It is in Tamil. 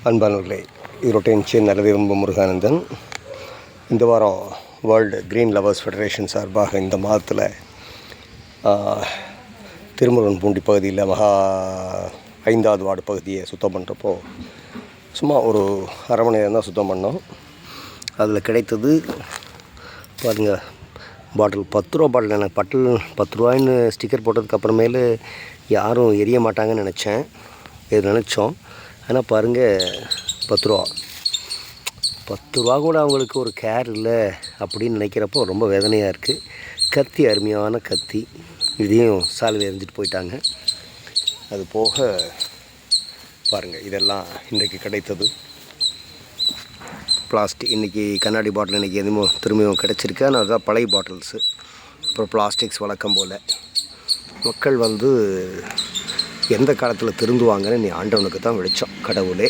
அன்பானவர்களே, ஈரோட்டின் நல்லவிரும்பு முருகானந்தன். இந்த வாரம் வேர்ல்டு க்ரீன் லவர்ஸ் ஃபெடரேஷன் சார்பாக இந்த மாதத்தில் திருமுருகன்பூண்டி பகுதியில் 5வது வார்டு பகுதியை சுத்தம் பண்ணுறப்போ சும்மா ஒரு அரை மணி நேரம் தான் சுத்தம் பண்ணோம். அதில் கிடைத்தது பாருங்கள், பாட்டில் 10 ரூபா பாட்டில். எனக்கு பட்டில் 10 ரூபாய்ன்னு ஸ்டிக்கர் போட்டதுக்கப்புறமேலு யாரும் எரிய மாட்டாங்கன்னு நினச்சோம். ஆனால் பாருங்கள், 10 ரூபா கூட அவங்களுக்கு ஒரு கேர் இல்லை அப்படின்னு நினைக்கிறப்போ ரொம்ப வேதனையாக இருக்குது. கத்தி, அருமையான கத்தி, இதையும் சால்வை எறிஞ்சிட்டு போயிட்டாங்க. அது போக பாருங்கள், இதெல்லாம் இன்றைக்கு கிடைத்தது. பிளாஸ்டிக், இன்றைக்கி கண்ணாடி பாட்டில் இன்றைக்கி எதுவும் திரும்பியும் கிடச்சிருக்கு. ஆனால் அதுதான் பழைய பாட்டில்ஸு. அப்புறம் பிளாஸ்டிக்ஸ் வழக்கம் போல். மக்கள் எந்த காலத்தில் திருந்துவாங்கன்னு நீ ஆண்டவனுக்கு தான் வெளிச்சம். கடவுளே.